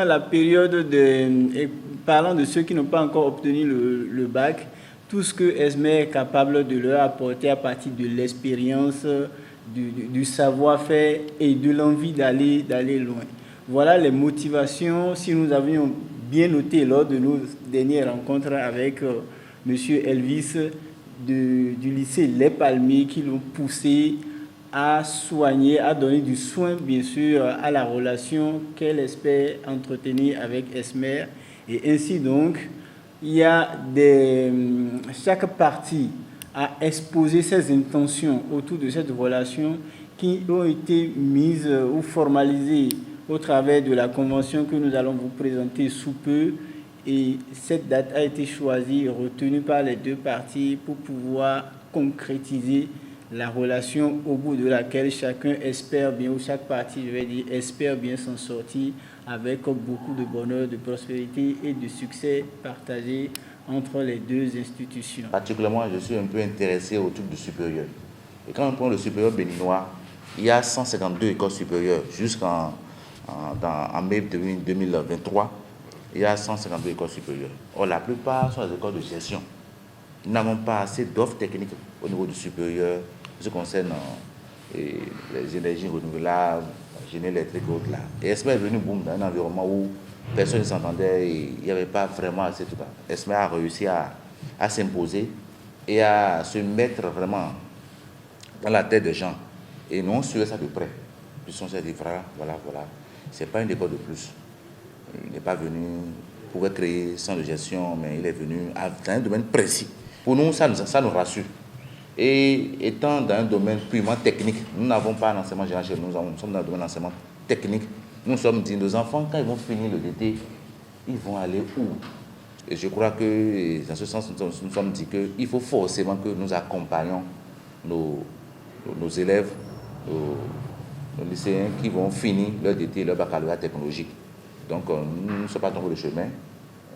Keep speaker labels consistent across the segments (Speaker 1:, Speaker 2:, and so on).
Speaker 1: concernant la période et parlant de ceux qui n'ont pas encore obtenu le bac, tout ce que Esmer est capable de leur apporter à partir de l'expérience, du savoir-faire et de l'envie d'aller loin. Voilà les motivations, si nous avions bien noté lors de nos dernières rencontres avec M. Elvis du lycée Les Palmiers, qui l'ont poussé à soigner, à donner du soin, bien sûr, à la relation qu'elle espère entretenir avec Esmer. Et ainsi donc, il y a chaque partie a exposé ses intentions autour de cette relation qui ont été mises ou formalisées au travers de la convention que nous allons vous présenter sous peu. Et cette date a été choisie et retenue par les deux parties pour pouvoir concrétiser la relation au bout de laquelle chacun espère bien, ou chaque partie, je vais dire, espère bien s'en sortir avec beaucoup de bonheur, de prospérité et de succès partagés entre les deux institutions.
Speaker 2: Particulièrement, je suis un peu intéressé au truc du supérieur. Et quand on prend le supérieur béninois, il y a 152 écoles supérieures jusqu'en mai 2023. Il y a 152 écoles supérieures. Or, la plupart sont des écoles de gestion. Nous n'avons pas assez d'offres techniques au niveau du supérieur, ce qui concerne les énergies renouvelables, génie électrique et autres là. Et Esmer est venu boum, dans un environnement où personne ne s'entendait et il n'y avait pas vraiment assez de tout. Esmer a réussi à s'imposer et à se mettre vraiment dans la tête des gens. Et nous, on suivait ça de près. Puis on s'est dit, voilà, c'est pas une école de plus. Il n'est pas venu pour créer sans de gestion, mais il est venu dans un domaine précis. Pour nous, ça nous rassure. Et étant dans un domaine purement technique, nous n'avons pas d'enseignement général chez nous, nous sommes dans un domaine d'enseignement technique. Nous sommes dit, nos enfants, quand ils vont finir le DT, ils vont aller où? Et je crois que, dans ce sens, nous sommes dit qu'il faut forcément que nous accompagnions nos élèves, nos lycéens qui vont finir leur DT, leur baccalauréat technologique. Donc, nous ne sommes pas tombés le chemin,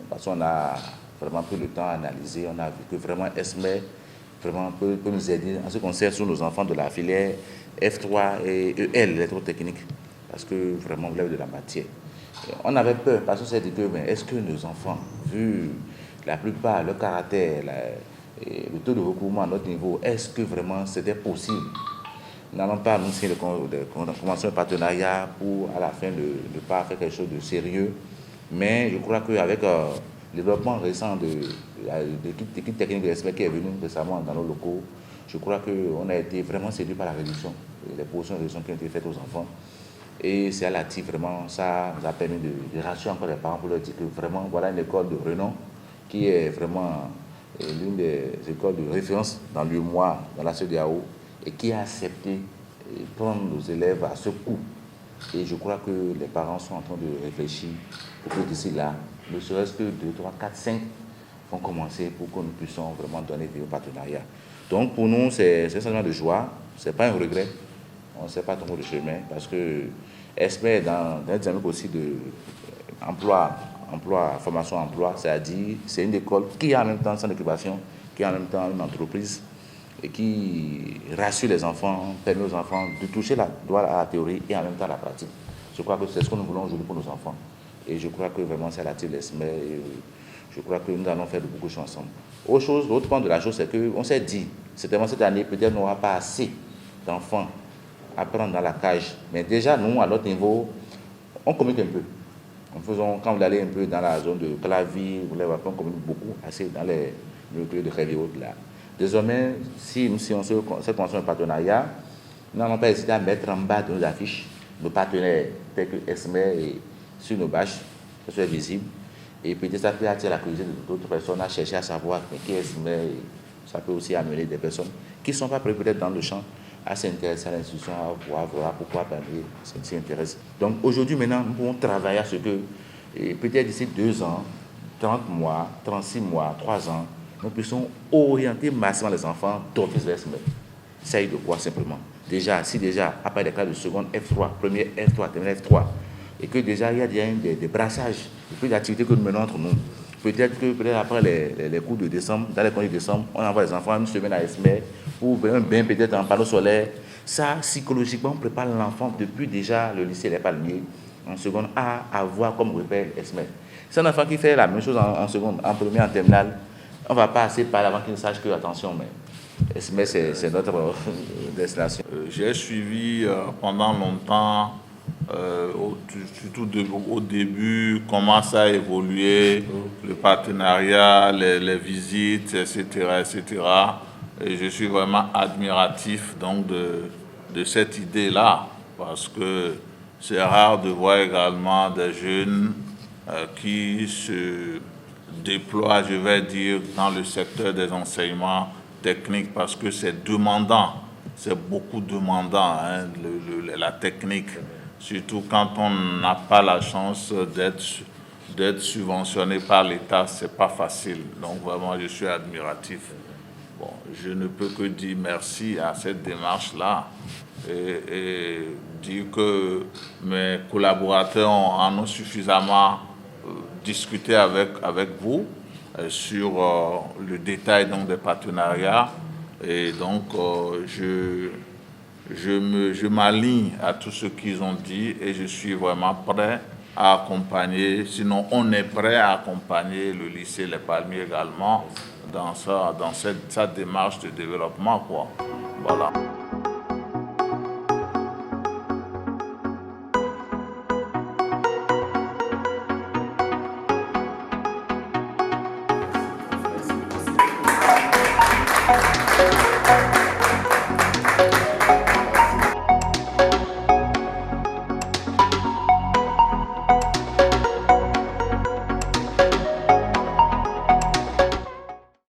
Speaker 2: parce qu'on a vraiment pris le temps à analyser. On a vu que vraiment Esmer vraiment peut nous aider en ce qui concerne sur nos enfants de la filière F3 et EL, électrotechnique, parce que vraiment, vous avez de la matière. On avait peur, parce qu'on s'est dit que, mais est-ce que nos enfants, vu la plupart, leur caractère, le taux de recouvrement à notre niveau, est-ce que vraiment c'était possible? Nous n'allons pas annoncer de convention de partenariat pour, à la fin, ne pas faire quelque chose de sérieux. Mais je crois qu'avec le développement récent de l'équipe technique de l'ESMEC qui est venue récemment dans nos locaux, je crois qu'on a été vraiment séduit par la réduction, les positions de réduction qui ont été faites aux enfants. Et c'est à la TIF, vraiment, ça nous a permis de rassurer encore les parents pour leur dire que vraiment, voilà une école de renom qui est vraiment l'une des écoles de référence dans l'UMOA, dans la CEDEAO, et qui a accepté de prendre nos élèves à ce coup. Et je crois que les parents sont en train de réfléchir pour que d'ici là, ne serait-ce que 2, 3, 4, 5 vont commencer pour que nous puissions vraiment donner des partenariats. Donc pour nous, c'est un sentiment de joie, ce n'est pas un regret. On ne sait pas trop le chemin parce que Esmer est dans une dynamique aussi de formation-emploi, c'est-à-dire c'est une école qui a en même temps son occupation, qui a en même temps une entreprise et qui rassure les enfants, permet aux enfants de toucher la théorie et en même temps la pratique. Je crois que c'est ce que nous voulons aujourd'hui pour nos enfants. Et je crois que vraiment c'est la TIF l'Esmer et je crois que nous allons faire beaucoup de choses ensemble. L'autre point de la chose, c'est qu'on s'est dit, certainement cette année, peut-être on n'aura pas assez d'enfants à prendre dans la cage. Mais déjà, nous, à notre niveau, on communique un peu. Quand vous allez un peu dans la zone de clavier, vous voyez, on communique beaucoup, assez dans les nucléos de rêve et autres là. Désormais, si on se cette convention de partenariat, nous n'allons pas hésiter à mettre en bas de nos affiches nos partenaires tels que Esmer et sur nos bâches, que ce soit visible. Et peut-être ça peut attirer la curiosité d'autres personnes à chercher à savoir qui est Esmer. Ça peut aussi amener des personnes qui ne sont pas peut-être dans le champ à s'intéresser à l'institution, à voir pourquoi s'y intéresse. Donc aujourd'hui, maintenant, nous pouvons travailler à ce que, peut-être d'ici 2 ans, 30 mois, 36 mois, 3 ans, nous puissions orienter massivement les enfants d'office vers Esmer. Ça y est de quoi simplement. Déjà, après les classes de seconde F3, première F3, terminale F3, et que déjà il y a des brassages, des activités que nous menons entre nous. Peut-être après les cours de décembre, dans les congés de décembre, on envoie les enfants une semaine à Esmer pour un bain peut-être en panneau solaire. Ça, psychologiquement, on prépare l'enfant depuis déjà le lycée Les Palmiers en seconde à avoir comme repère ESMER. C'est un enfant qui fait la même chose en seconde, en première, en terminale. On ne va pas assez par avant qu'il sache que, attention, mais ESMER, c'est notre destination.
Speaker 3: J'ai suivi pendant longtemps, surtout au début, comment ça a évolué, le partenariat, les visites, etc., etc. Et je suis vraiment admiratif donc, de cette idée-là, parce que c'est rare de voir également des jeunes qui se déploient, je vais dire, dans le secteur des enseignements techniques, parce que c'est demandant, c'est beaucoup demandant, hein, la technique, surtout quand on n'a pas la chance d'être subventionné par l'État, c'est pas facile. Donc vraiment, je suis admiratif. Bon, je ne peux que dire merci à cette démarche-là et dire que mes collaborateurs en ont suffisamment discuté avec vous sur le détail donc, des partenariats. Et donc, je m'aligne à tout ce qu'ils ont dit et je suis vraiment prêt à accompagner, sinon on est prêt à accompagner le lycée Les Palmiers également dans sa démarche de développement, quoi. Voilà.
Speaker 2: Merci.